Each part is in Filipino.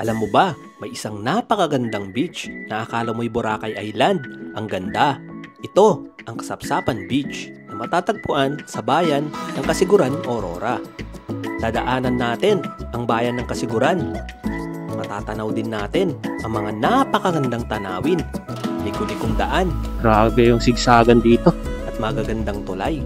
Alam mo ba, may isang napakagandang beach na akala mo'y Boracay Island. Ang ganda. Ito ang Kasapsapan Beach na matatagpuan sa bayan ng Kasiguran, Aurora. Dadaanan natin ang bayan ng Kasiguran. Matatanaw din natin ang mga napakagandang tanawin, liku-likong daan. Grabe yung sigsagan dito. At magagandang tulay.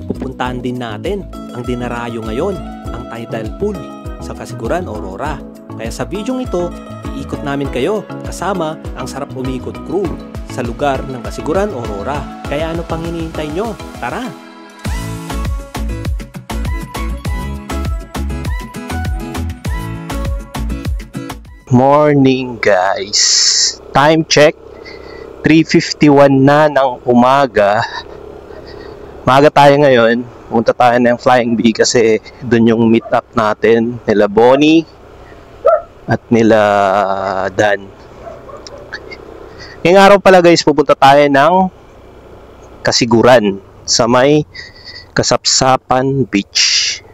Pupuntahan din natin ang dinarayo ngayon, ang tidal pool sa Kasiguran, Aurora. Kaya sa videong ito, iikot namin kayo kasama ang Sarap Umikot crew sa lugar ng Kasiguran, Aurora. Kaya ano pang hinihintay nyo? Tara! Morning guys! Time check, 3:51 na ng umaga. Maaga tayo ngayon. Punta tayo ng Flying Bee kasi doon yung meet up natin nila Bonnie at nila Dan. Ngayong araw pala guys, pupunta tayo ng Kasiguran sa may Kasapsapan Beach.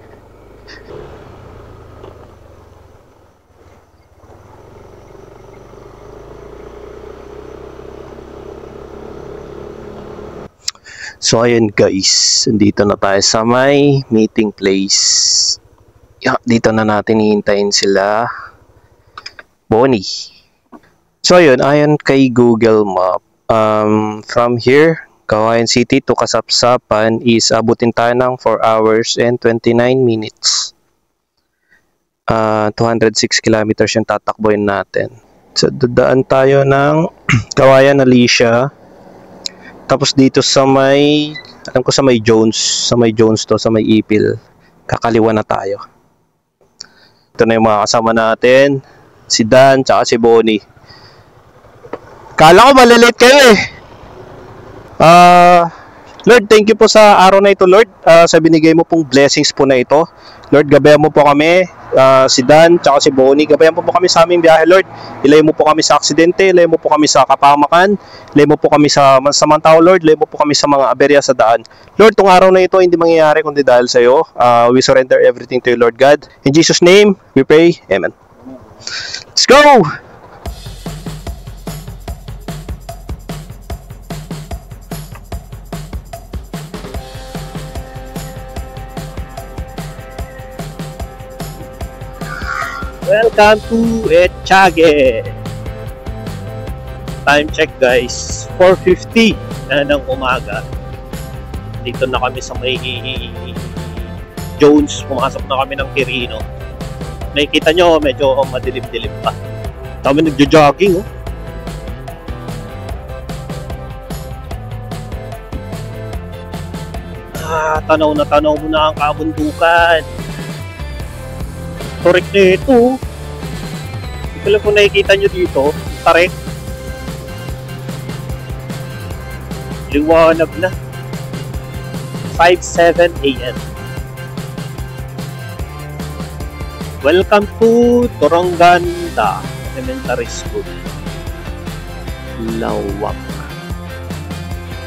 So ayun guys, dito na tayo sa may meeting place. Dito na natin hihintayin sila Bonnie. So ayun, ayon kay Google Map, from here, Cagayan City to Kasapsapan is abutin tayo ng 4 hours and 29 minutes. 206 kilometers yung tatakboyin natin. So dadaan tayo ng Cagayan, Alicia. Tapos dito sa may, alam ko sa may Jones to, sa may Ipil. Kakaliwa na tayo. Ito na yung mga kasama natin. Si Dan, tsaka si Bonnie. Kala ko malilate kayo eh. Lord, thank you po sa araw na ito, Lord. Sa binigay mo pong blessings po na ito. Lord, gabayan mo po kami, si Dan, tsaka si Bonnie. Gabayan po kami sa aming biyahe, Lord. Ilay mo po kami sa aksidente, ilay mo po kami sa kapamakan, ilay mo po kami sa masamang tao, Lord. Ilay mo po kami sa mga aberya sa daan. Lord, tong araw na ito hindi mangyayari kundi dahil sa iyo. We surrender everything to you, Lord God. In Jesus' name, we pray. Amen. Let's go! Welcome to Etchage. Time check guys, 4:50 na ng umaga. Dito na kami sa may Jones. Pumasok na kami ng Quirino. Nakikita nyo, medyo madilim-dilim pa. Kami nagjo-jogging oh. Tanaw mo na ang kabundukan. Torek na ito. Ito lang kung nakikita nyo dito, tarek. Liwanag na. 5:07 AM. Welcome to Toronganda Elementary School. Lawak.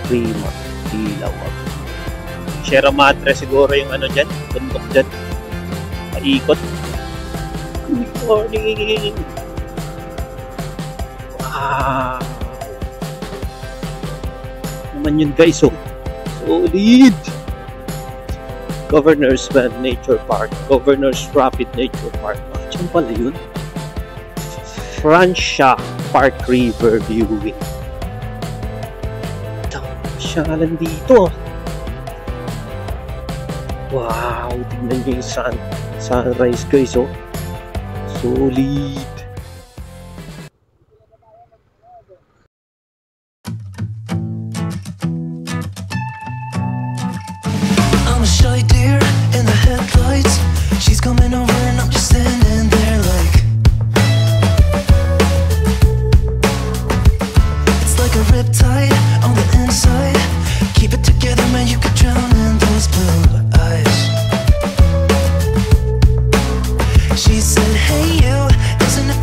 Prima. Lawak. Sierra Madre siguro yung ano dyan. Bundok dyan. Paikot. Good morning! Wow! Naman yun guys, oh. Solid! Governor's Bend Nature Park. Governor's Rapid Nature Park. Diyan pala yun. Francia Park River Viewing. Masyalan dito. Wow! Tignan nyo yung sunrise guys, oh. Solid. I'm a shy deer in the headlights. She's coming over and I'm just standing there like it's like a riptide on the inside. Keep it together, man, you could drown in those blue eyes. She said, hey you, isn't it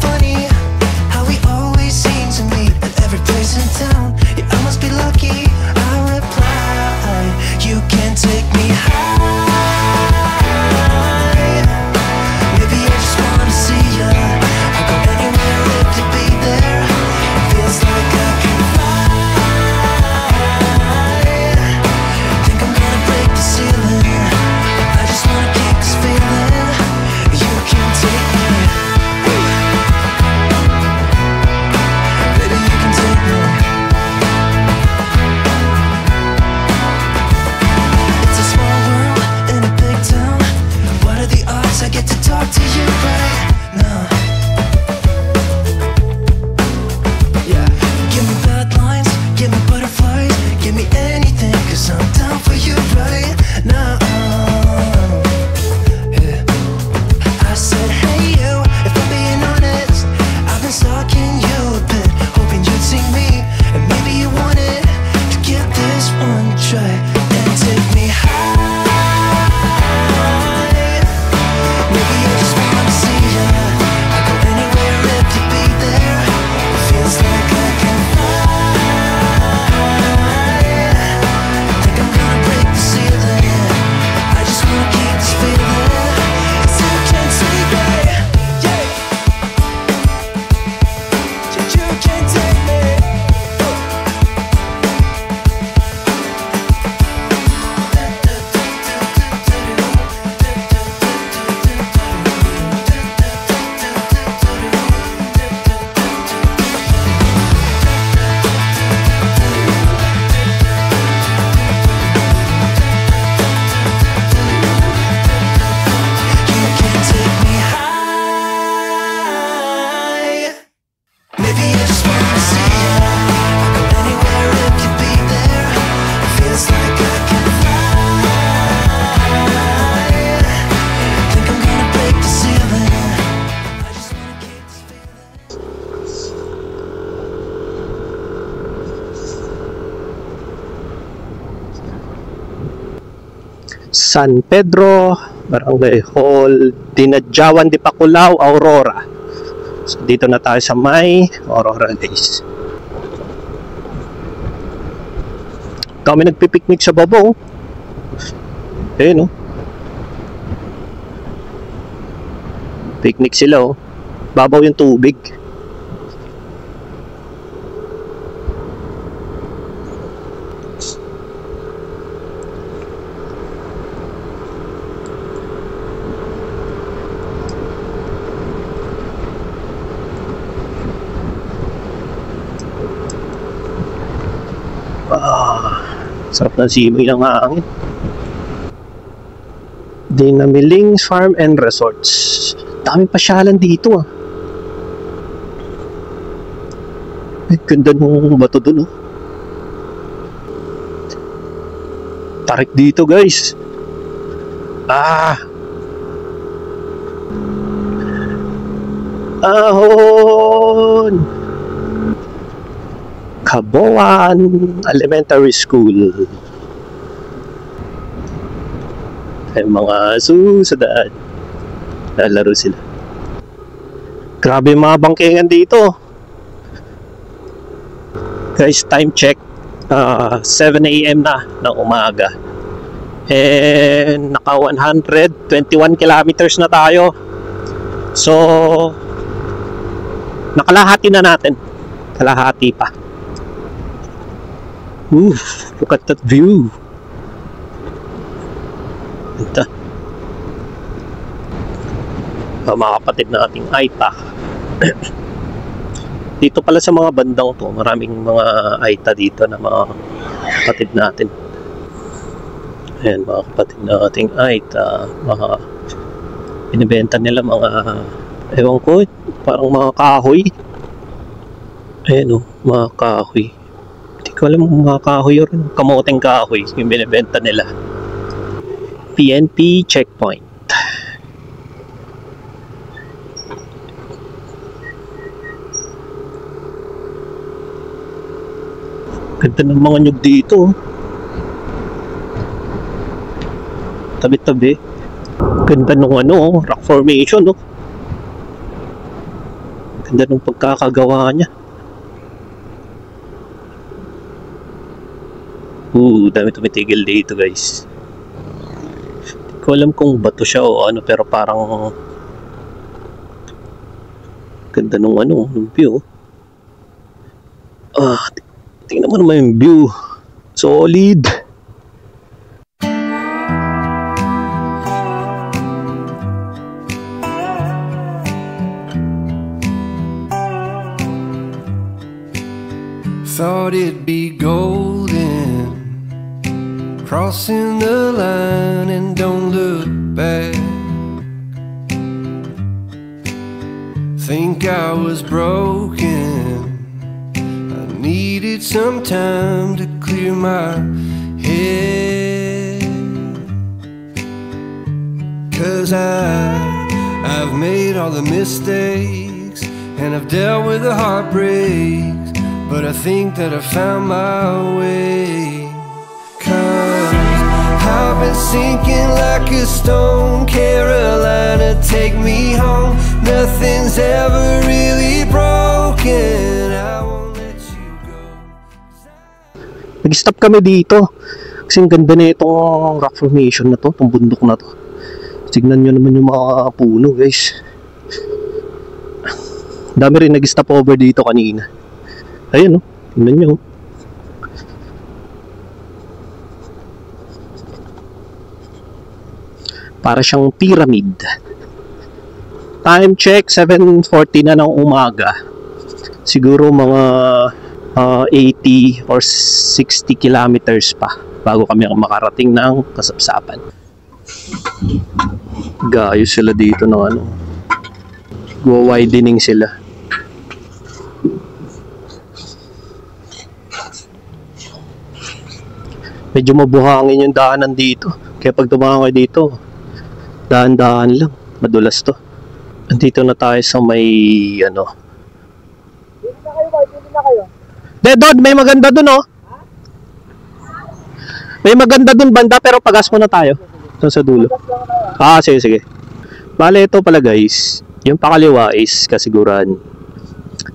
San Pedro, Barangay Hall, Dinadjawan de Paculao, Aurora. So dito na tayo sa may Aurora guys. Kami nagpipiknik sa baba oh. Ayun oh. Picnic sila oh. Babaw yung tubig. Sarap ng simoy ng hangin. Dinamiling Farm and Resorts. Daming pasyalan dito ah. Ay, ganda ng bato dun oh. Tarik dito guys. Ahon! Caboan Elementary School. Ay mga susadaan. Lalaro sila. Grabe yung mga bangkengan dito. Guys, time check. 7 AM na ng umaga. And naka 121 kilometers na tayo. So nakalahati na natin. Kalahati pa. Look at that view. Ito. Mga kapatid na ating Aita. Dito pala sa mga bandang to, maraming mga Aita dito na mga kapatid natin. Ayan, mga kapatid na ating Aita. Mga binibenta nila mga, ewan ko, parang mga kahoy. Ayan o, mga kahoy. Hindi ko alam mga kahoy o rin. Kamoteng kahoy yung binibenta nila. PNP checkpoint. Ganda ng mga nyug dito. Tabi-tabi. Ganda ng ano, rock formation, no? Ganda ng pagkakagawa niya. Dami tumitigil dito, guys. Hindi ko alam kung bato siya o ano, pero parang ganda ng ano, ng view. Tingnan mo naman yung view. Solid. Thought it'd be golden, crossing the line and don't look back. Think I was broken, needed some time to clear my head. 'Cause I've made all the mistakes and I've dealt with the heartbreaks, but I think that I found my way. 'Cause I've been sinking like a stone, Carolina, take me home. Nothing's ever really broken. Nag-stop kami dito kasi ang ganda na itong rock formation na to, itong bundok na to. Tignan nyo naman yung mga puno, guys. Dami rin nag-stop over dito kanina. Ayun, oh. Tignan nyo. Para siyang pyramid. Time check, 7:40 na ng umaga. Siguro mga 80 or 60 kilometers pa bago kami makarating ng Kasapsapan. Gayo sila dito ng ano, widening sila. Medyo mabuhangin yung daanan dito, kaya pag dumaan kayo dito, dahan-dahan lang, madulas to. Andito na tayo sa may ano, pili na kayo. Doon, may maganda dun, oh. May maganda dun banda, pero pagas muna tayo. Sa dulo. Ah, sige, sige. Bale, ito pala guys. Yung pakaliwa is Kasiguran.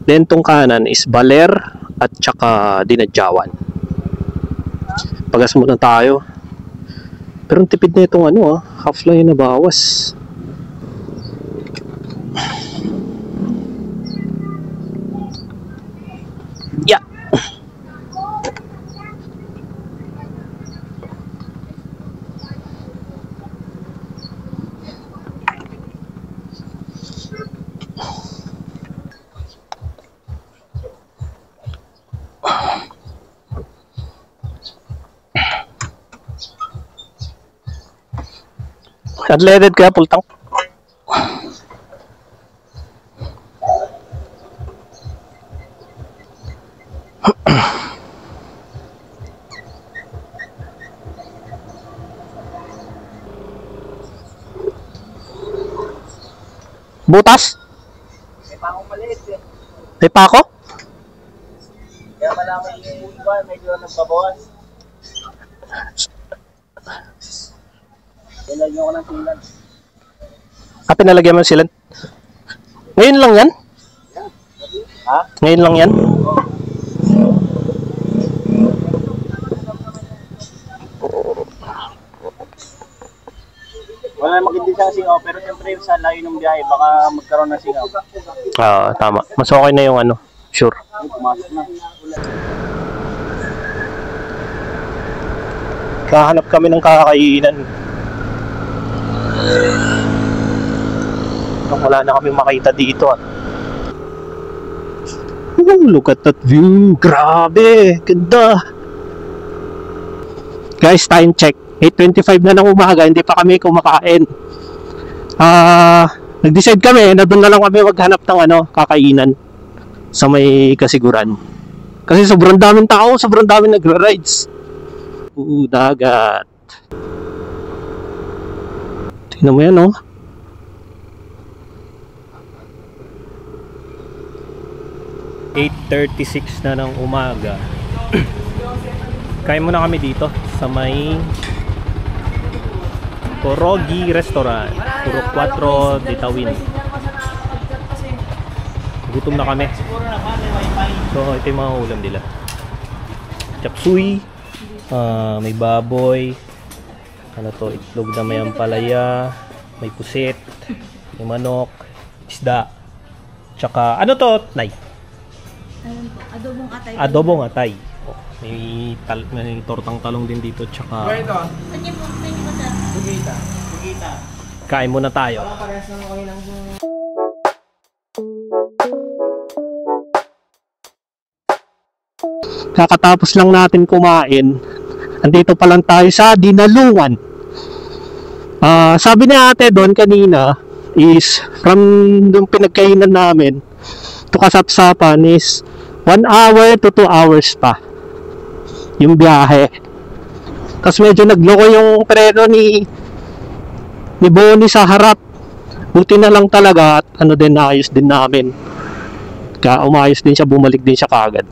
Then, tong kanan is Baler at saka Dinadjawan. Pagas muna tayo. Pero ang tipid na itong ano half lang yung nabawas. Yeah. Unleaded kaya full tank? Butas? May pako maliit eh. May pako? Kaya malaman yung iba, medyo nagbabawas. Nilagyan ko ng silan. Pinalagyan mo sila. Ngayon lang yan? Ha? Ngayon lang yan? Wala namang hindi siyang singaw, pero siyempre sa layo ng biyahe, baka magkaroon ng singaw. Tama. Mas okay na yung ano. Sure. Pumasok na. Kahanap kami ng kakainan. Wala na kami makita dito. Look at that view. Grabe. Ganda. Guys, time check. 8:25 na ng umaga. Hindi pa kami kumakain. Nag-decide kami na doon na lang kami maghanap ng kakainan sa may Kasiguran. Kasi sobrang daming tao. Sobrang daming nagra-rides. Dagat. Tingnan mo yan, oh. (8:36) na ng umaga. Kain muna kami dito sa may Korogi Restaurant, Purok 4, Ditawin. Gutom na kami. So ito yung mga ulam nila. Chapsuy, may baboy, itlog na may ampalaya, may pusit, may manok, isda, tsaka Nay? Adobong atay. Adobong atay. May tortang talong din dito, tsaka kain muna tayo. Kakatapos lang natin kumain. Andito pa lang tayo sa Dinalungan. Sabi ni ate doon kanina is from yung pinagkainan namin to Kasapsapan is 1 hour to 2 hours pa yung biyahe. Tapos medyo nagloko yung preno ni Bonnie sa harap. Buti na lang talaga at naayos din namin. Umayos din siya, bumalik din siya kaagad.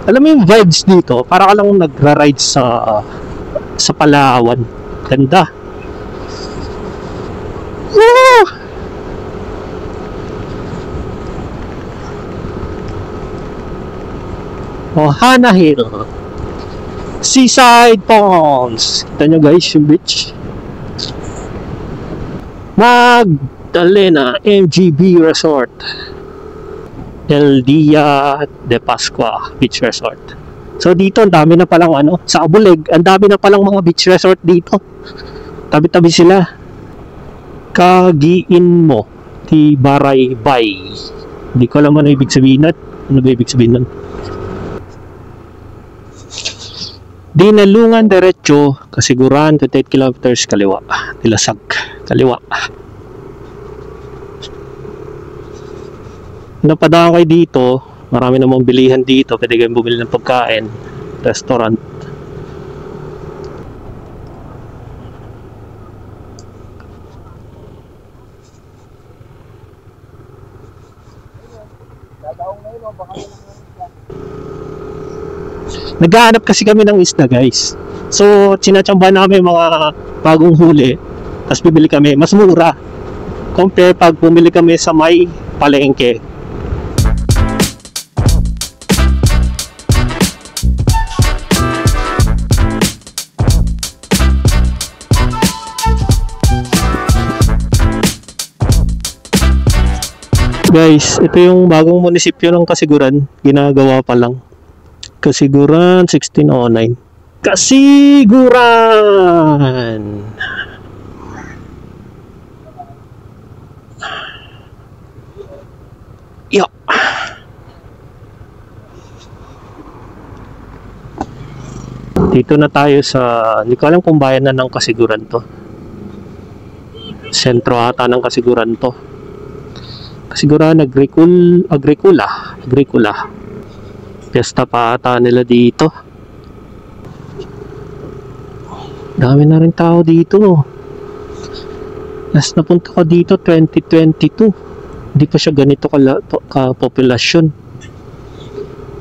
Alam mo yung vibes dito, para ka lang nagra-ride sa Palawan. Ganda. Woo! Ohana Hill, Seaside Ponds. Kita nyo guys yung beach. Magdalena MGB Resort, El Dia de Pascua Beach Resort. So dito ang dami na palang sa Abuleg, ang dami na palang mga beach resort dito. Tabi-tabi sila. Kagiin mo ti Baray Bay. Hindi ko alam ano ibig sabihin nun. Ano ba ibig sabihin nun? Dinalungan diretso, Kasiguran 28 kilometers kaliwa. Dilasag kaliwa. Napadaan kayo dito, marami namang bilihan dito, pwede kayong bumili ng pagkain, restaurant. Naghahanap kasi kami ng isda, guys. So, sinachamba namin mga bagong huli. Tapos bibili kami. Mas mura. Compare pag bumili kami sa may palengke. Guys, ito yung bagong munisipyo ng Kasiguran. Ginagawa pa lang. Kasiguran 1609. Kasiguran! Yo! Dito na tayo sa... Hindi ko alam kung bayan na ng Kasiguran to. Sentro ata ng Kasiguran to. Kasiguran Agricula. Piyesta pa ata nila dito. Dami na rin tao dito. Last napunta ko dito 2022. Hindi pa siya ganito ka-populasyon.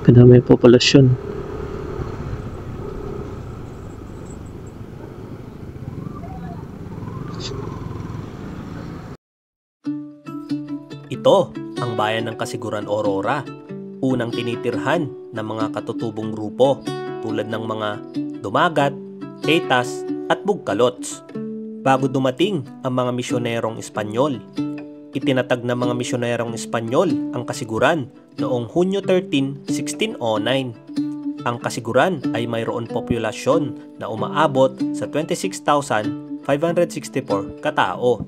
Kadami populasyon. Ito ang bayan ng Kasiguran, Aurora. Unang tinitirhan ng mga katutubong grupo tulad ng mga Dumagat, Tetas at Bugkalots. Bago dumating ang mga misyonerong Espanyol, itinatag ng mga misyonerong Espanyol ang Kasiguran noong Hunyo 13, 1609. Ang Kasiguran ay mayroon populasyon na umaabot sa 26,564 katao.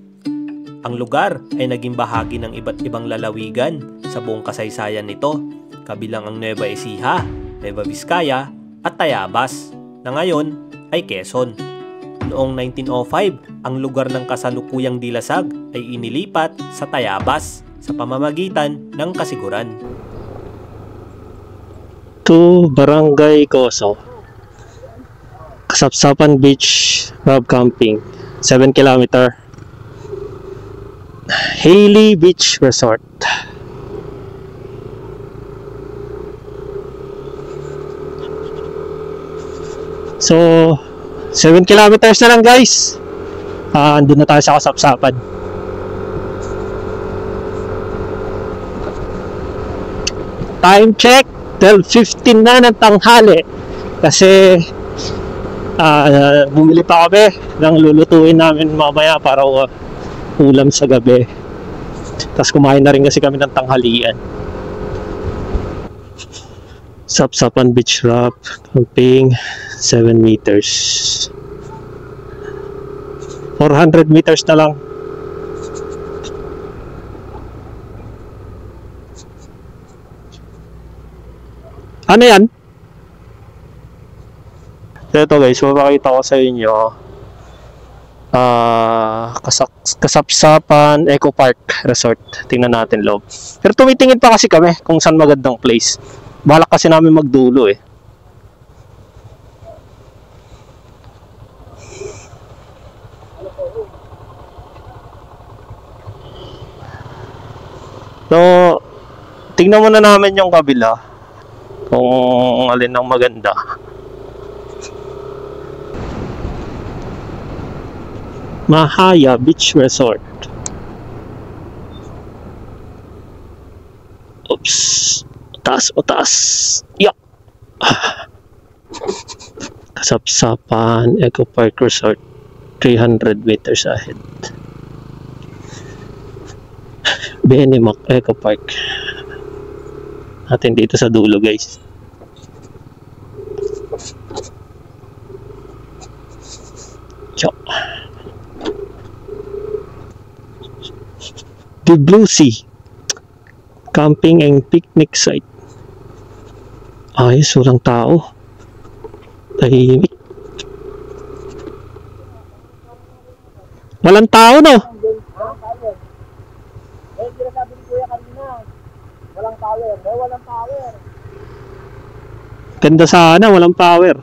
Ang lugar ay naging bahagi ng iba't ibang lalawigan sa buong kasaysayan nito, kabilang ang Nueva Ecija, Nueva Vizcaya at Tayabas, na ngayon ay Quezon. Noong 1905, ang lugar ng kasalukuyang Dilasag ay inilipat sa Tayabas sa pamamagitan ng Kasiguran. To Barangay Coso, Kasapsapan Beach Rob Camping, 7 km. Haley Beach Resort. So, 7 kilometers na lang, guys. Andun na tayo sa Kasapsapan. Time check, 12:15 na ng tanghali. Kasi bumili pa kami ng lulutuin namin mamaya para ulam sa gabi. Tapos kumain na rin kasi kami ng tanghalian. Sapsapan Beach Rock Camping, 7 meters. 400 meters na lang. Ano yan? Ito guys, mapakita ko sa inyo. Kasapsapan Eco Park Resort. Tingnan natin loob. Pero tumitingin pa kasi kami kung saan magandang place. Balak kasi namin magdulo eh. So, tingnan muna namin yung kabila kung alin ang maganda. Mahaya Beach Resort. Oops. Taas. Yup. Kasapsapan Eco Park Resort. 300 meters ahead. Benimoc Eco Park. Natin dito sa dulo, guys. Yup. The Blue Sea Camping and Picnic Site. Ayos, walang tao. Tahimik. Walang tao, no? Sinasabi ni Kuya kanina, walang power. Walang power. Ganda sana, walang power.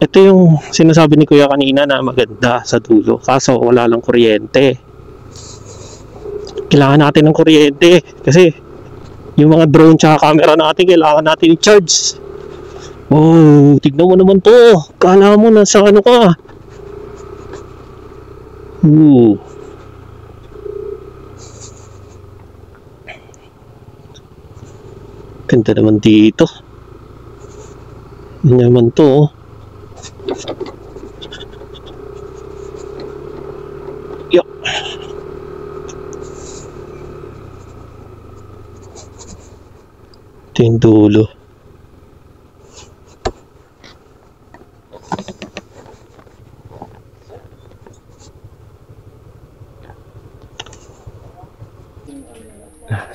Ito yung sinasabi ni Kuya kanina na maganda sa dulo. Kaso wala lang kuryente. Kailangan natin ng kuryente kasi yung mga drone tsaka camera natin kailangan natin i-charge. Oh, tignan mo naman to. Kala mo nasa ano ka. Ganda naman dito. Ano naman to, oh. Yuck. Ito yung dulo.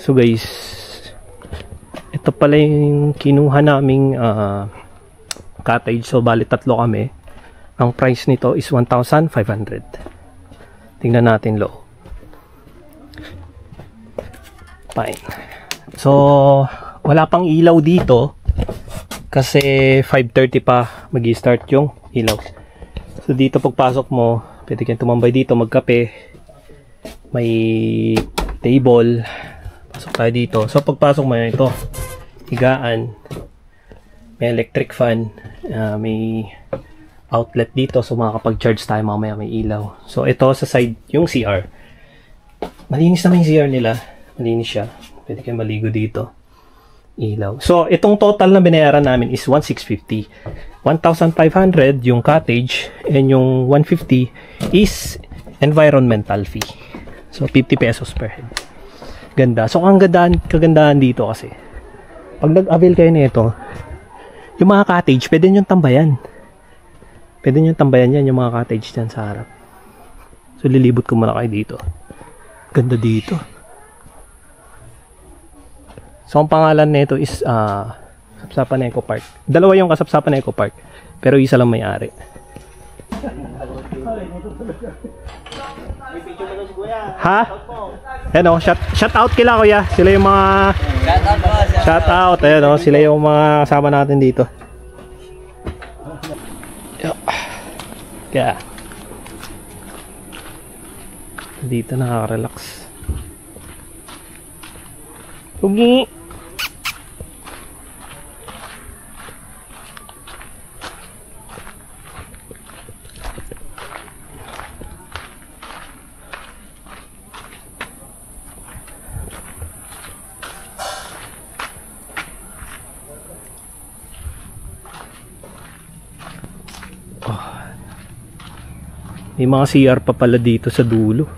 So guys, ito pala yung kinuha naming cottage. So bali tatlo kami. Ang price nito is 1,500. Tingnan natin loob. Fine. So wala pang ilaw dito kasi 5:30 pa magi-start yung ilaw. So dito pagpasok mo, pwede kang tumambay dito, magkape. May table. Pasok tayo dito. So pagpasok mo ito, higaan, may electric fan, may outlet dito, so makakapag-charge tayo mamaya, may ilaw. So ito sa side yung CR. Malinis naman yung CR nila. Malinis siya. Pwede kayo maligo dito. Ilaw. So itong total na binayaran namin is 1,650. 1,500 yung cottage and yung 150 is environmental fee. So 50 pesos per head. Ganda. So ang kagandahan dito kasi pag nag-avail kayo nito, yung mga cottage pwede nyo tambayan. Pwede nyo tambayan yan, yung mga cottage dyan sa harap. So lilibot ko muna kayo dito. Ganda dito. So ang pangalan nito is Kasapsapan Eco Park. Dalawa yung Kasapsapan Eco Park, pero isa lang may-ari. Ha? Ano, shout out kila kuya. Sila yung mga shout out, ayun, sila yung mga kasama natin dito. Kaya dito nakaka-relax. Ugi. May mga CR pa pala dito sa dulo.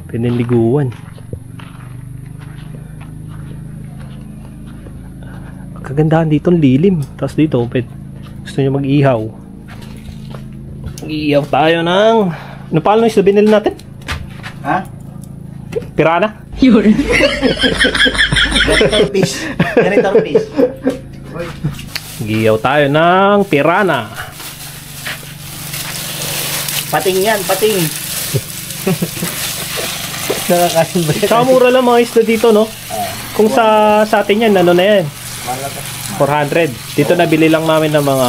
Pwede liguan. Kagandahan dito ang lilim. Tapos dito, gusto nyo mag-ihaw. Mag-ihaw tayo ng... Ano pa yung isda binili natin? Ha? Pirana? Yun. Janitor fish. Mag-ihaw tayo ng pirana. Pating yan, pating. Nakakasin ba yan? Saka mura lang mga isda dito, no? Kung sa atin yan, ano na yan? 400. Dito nabili lang namin ng mga...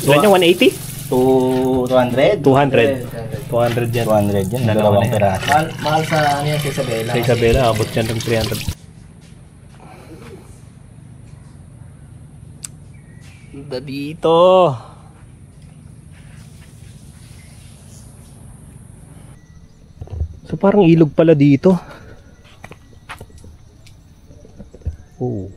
Ilan yung 180? 200? 200. 200 yan. 200 yan, dalawang piraso. Mahal sa ano yan, sa Isabela. Sa Isabela, abot yan ng 300. Dito. So parang ilog pala dito. Oh.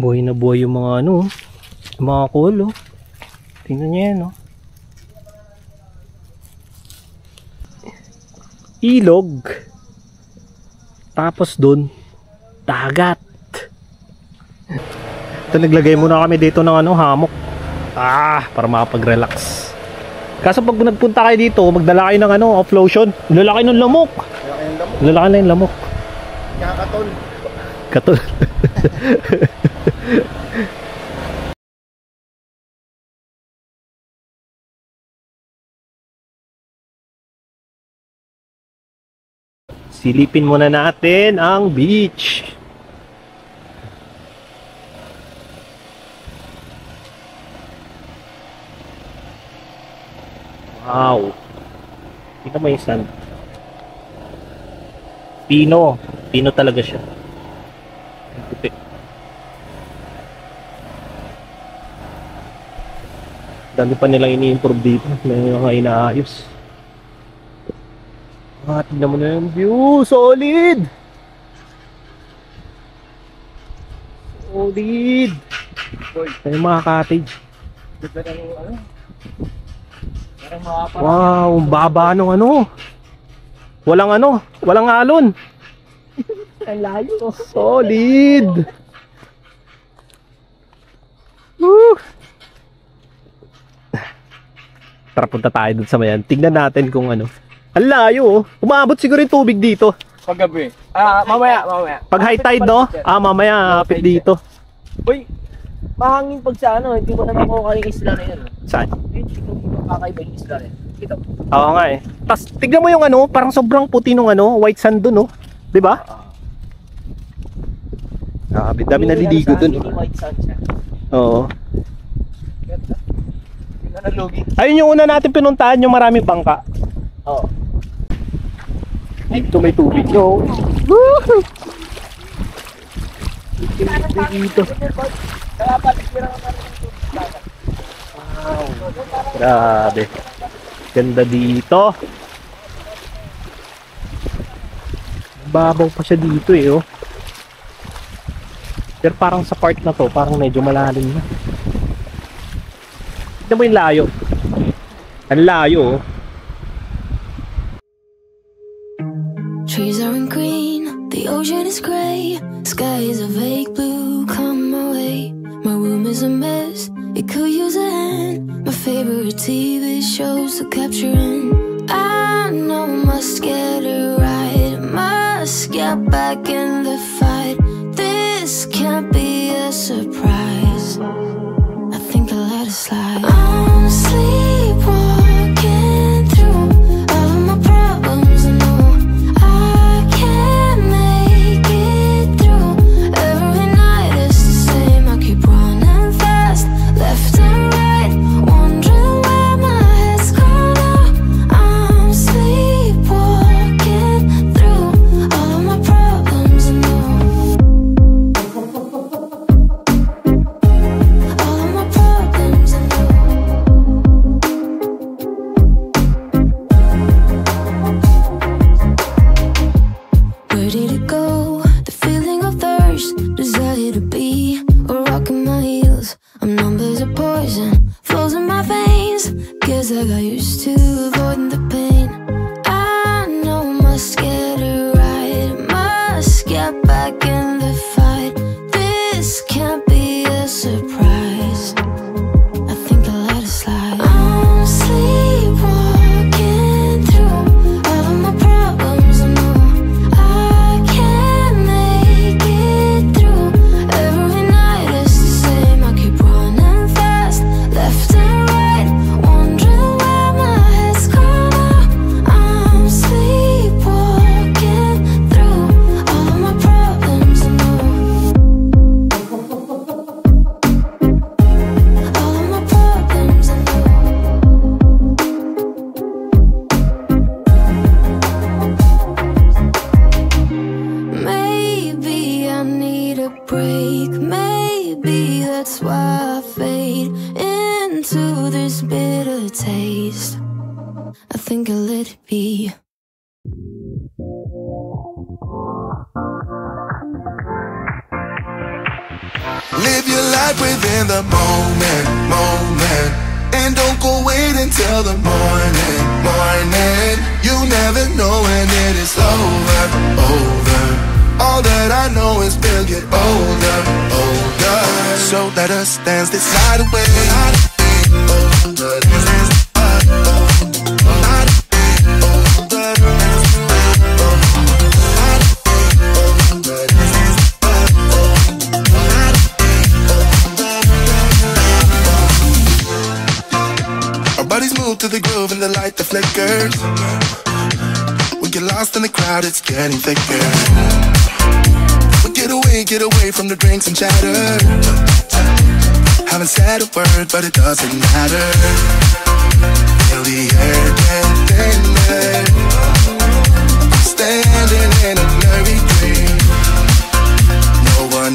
Buhay na buhay yung mga ano, yung mga kulo. Tingnan niyo yan, oh. Ilog. Tapos dun, dagat. Ito, naglagay muna kami dito ng ano, hammock. Para makapag-relax. Kaso pag nagpunta kayo dito, magdala kayo ng ano, off lotion. Lalaki ng lamok. Lalaki na yung lamok. Kakatol. Katol. Silipin muna natin ang beach. Wow. Tingnan mo yung sand. Pino. Pino talaga siya. Puti. Dami pa nilang ini-improve dito. May mga inaayos. Tingnan mo na yung view. Solid! Solid! May mga cottage. Wow, baba nung ano. Walang alon. Ang layo. Solid. Woo. Tara, punta tayo dun sa mayan. Tingnan natin kung ano. Ang layo oh. Umabot siguro yung tubig dito. Paggabi. Mamaya. Pag high tide no? Mamaya hapit dito. Uy, mahangin pag sa ano, hindi mo na makuha yung isla na yan. Saan? Hindi ko makakaiba yung isla na yan. Kita mo. Oo nga eh. Tapos tignan mo yung ano, parang sobrang puti nung ano, white sand dun oh. 'Di ba? Dami naliligo dun. White sand siya. Oo. Nalugin. Ayun yung una natin pinuntahan, yung maraming bangka. Oo. Dito may tubig no. Woo! Dito. Kaya patikira ka naman yung tubig. Wow. Grabe. Ganda dito. Babaw pa siya dito eh oh. Pero parang sa part na to, parang medyo malalim na. Tignan mo yung layo. Ang layo oh. Trees aren't green, the ocean is gray, sky is a vague blue, come my way. My room is a mess, it could use a hand. My favorite TV shows to capture in. I know must get it right, must get back in the fight. This can't be a surprise, I think I'll let it slide. I'm sleepwalking through all of my problems, I know I can't make it through. Every night is the same, I keep running fast, left and right, wondering where my head's gone now. I'm sleepwalking through all of my problems, I know. All of my problems, I know. Where did it go? The feeling of thirst, desire to be a rock in my heels. I'm numb as a poison, flows in my veins. Guess I got used to avoiding the pain. I know must get it right, must get back in the fight. This can't be a surprise, I think I'll let it slide. I'm sleepwalking through all of my problems, I know I can't make it through. Every night is the same, I keep running fast, left and right, wondering where my head's gone now. I'm sleepwalking through all of my problems, I know. All of my problems, I know. Maybe I need a break, maybe that's why I fade into this bitter taste. I think I'll let it be. Live your life within the moment, and don't go wait until the morning. You never know when it is over. All that I know is we'll get older. So let us dance this night away. Our bodies move to the groove and the light that flickers. We get lost in the crowd, it's getting thicker. We get away from the drinks and chatter. Haven't said a word, but it doesn't matter. Feel the air get thinner. Standing in a blurry dream. No one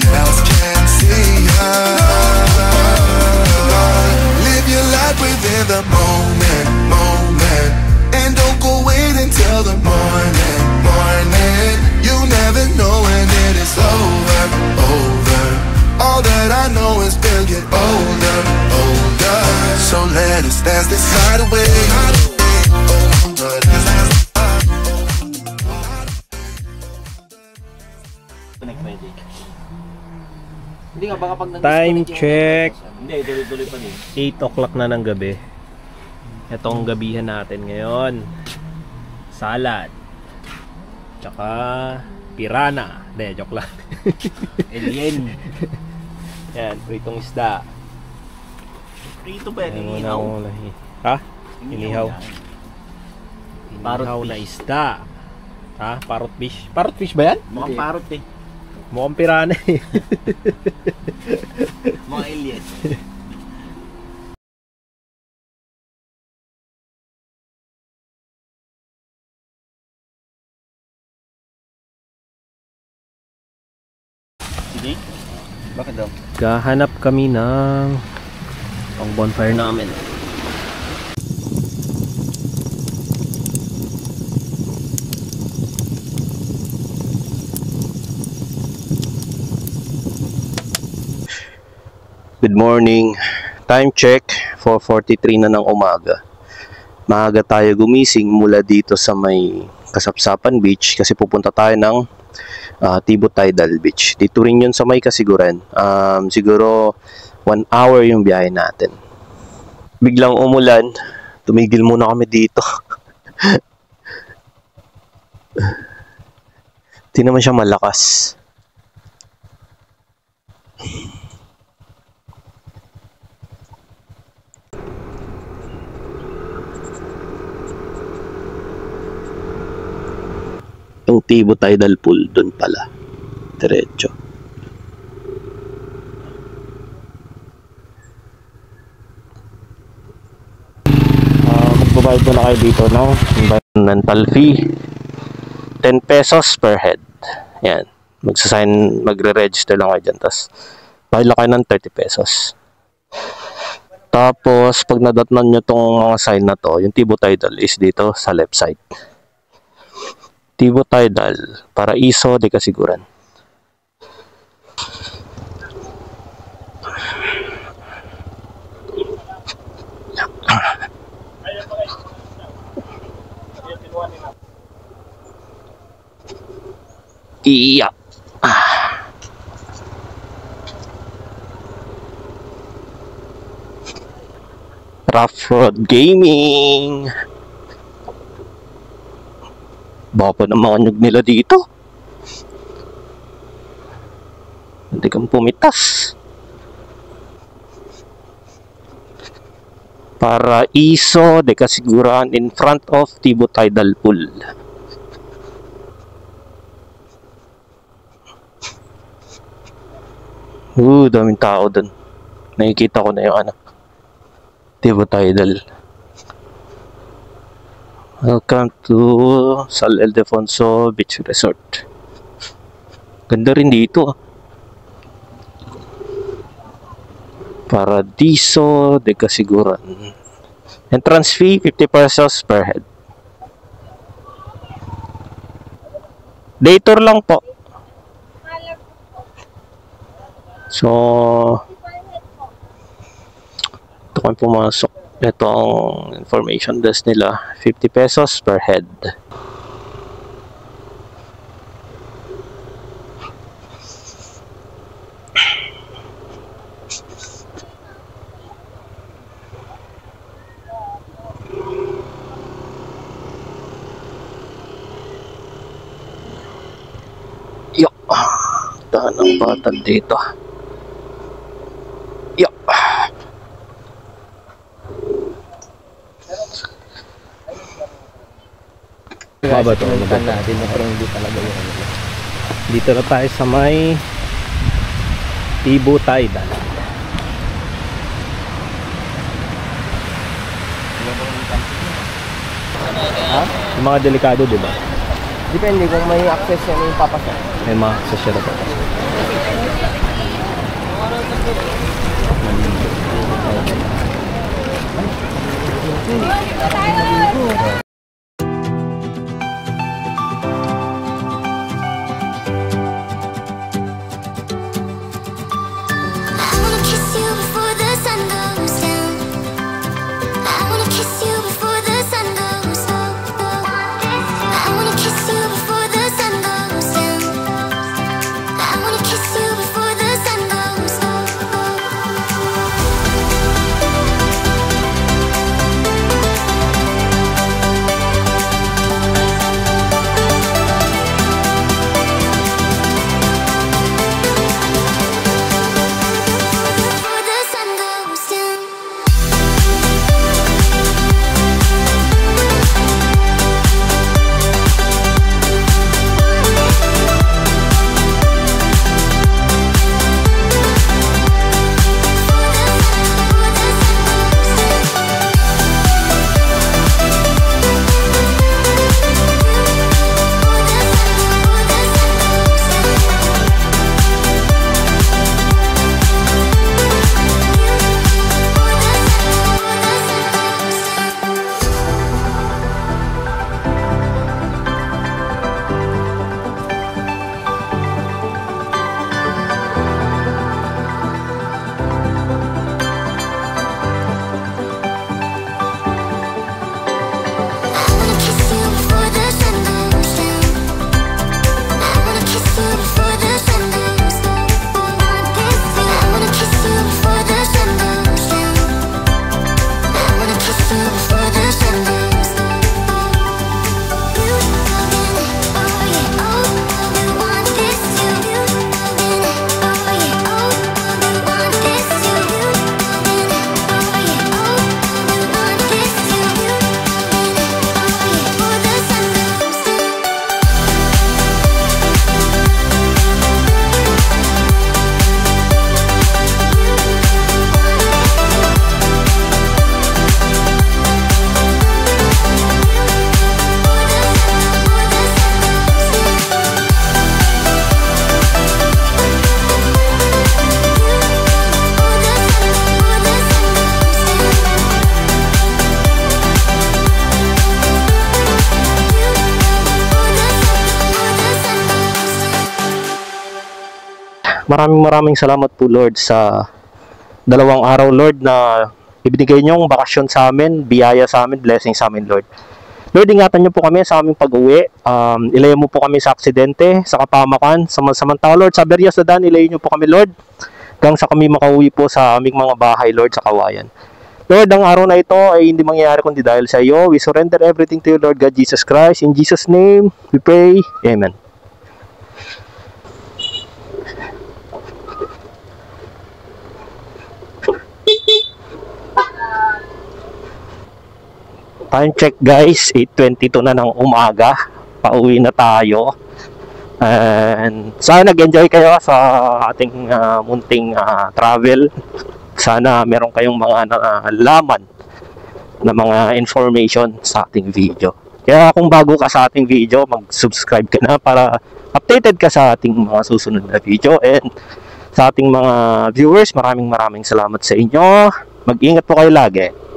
nga, baka pag Time check. Hindi, tuloy-tuloy pa din. 8 o'clock na ng gabi. Itong gabihan natin ngayon. Salad. Tsaka pirana. Hindi, joke lang. Alien. Yan, pritong isda. Prito pa Ayan, yan, inihaw. Ha? Inihaw. Parrot Inihaw na fish. isda. Ha? Parrot fish. Parrot fish ba yan? Mukhang parrot eh. Mukhang pirana eh. Mga alien. Sige? Bakit daw? Gahanap kami ng pang bonfire namin. Good morning. Time check, 4:43 na ng umaga. Maaga tayo gumising mula dito sa may Kasapsapan Beach kasi pupunta tayo ng Tibo Tidal Beach. Dito rin yun sa may Kasiguran. Siguro 1 hour yung biyahe natin. Biglang umulan. Tumigil muna kami dito. Di naman siya malakas. Yung Tibo Tidal Pool doon pala. Diretso. Magbabayad na kayo dito ng environmental fee. 10 pesos per head. Yan. Magre-register lang kayo dyan. Tapos, bayad lang kayo ng 30 pesos. Tapos, pag nadatnan nyo tong mga sign na to, yung Tibo Tidal is dito sa left side. Tibo Tidal, Paraiso de Kasiguran. Iya. Rough Road Gaming. Baka pa ng mga nyug nila dito. Hindi kang pumitas. Paraiso de Kasiguran in front of Tibo Tidal Pool. Daming tao dun. Nakikita ko na yung Tibo Tidal. Welcome to Sal Ildefonso Beach Resort. Ganda rin dito. Paradiso de Kasiguran. Entrance fee 50 pesos per head. Day tour lang po. So, ito kami pumasok. Ito ang information desk nila. 50 pesos per head. Yo, daan ang batang dito. Yo. Baba to, natin na parang hindi talaga yung Dito na tayo sa may Tibo Tidal. Ha? Yung mga delikado, di ba? Depende kung may access yan yung papasok. May mga access na papasok. Before the sun goes Maraming salamat po Lord sa 2 araw Lord na ibinigay niyong bakasyon sa amin, biyaya sa amin, blessing sa amin Lord. Lord, ingatan niyo po kami sa aming pag-uwi. Ilayo mo po kami sa aksidente, sa kapamakan, samantala Lord, sa Berias na daan, ilayo niyo po kami Lord. Hanggang sa kami makauwi po sa aming mga bahay Lord sa Kawayan. Lord, ang araw na ito ay hindi mangyayari kundi dahil sa iyo. We surrender everything to you, Lord God Jesus Christ. In Jesus' name, we pray. Amen. Time check guys, 8:22 na ng umaga. Pauwi na tayo. And sana nag-enjoy kayo sa ating munting travel. Sana meron kayong mga nalaman na mga information sa ating video. Kaya kung bago ka sa ating video, mag-subscribe ka na para updated ka sa ating mga susunod na video. And sa ating mga viewers, maraming salamat sa inyo. Mag-ingat po kayo lagi.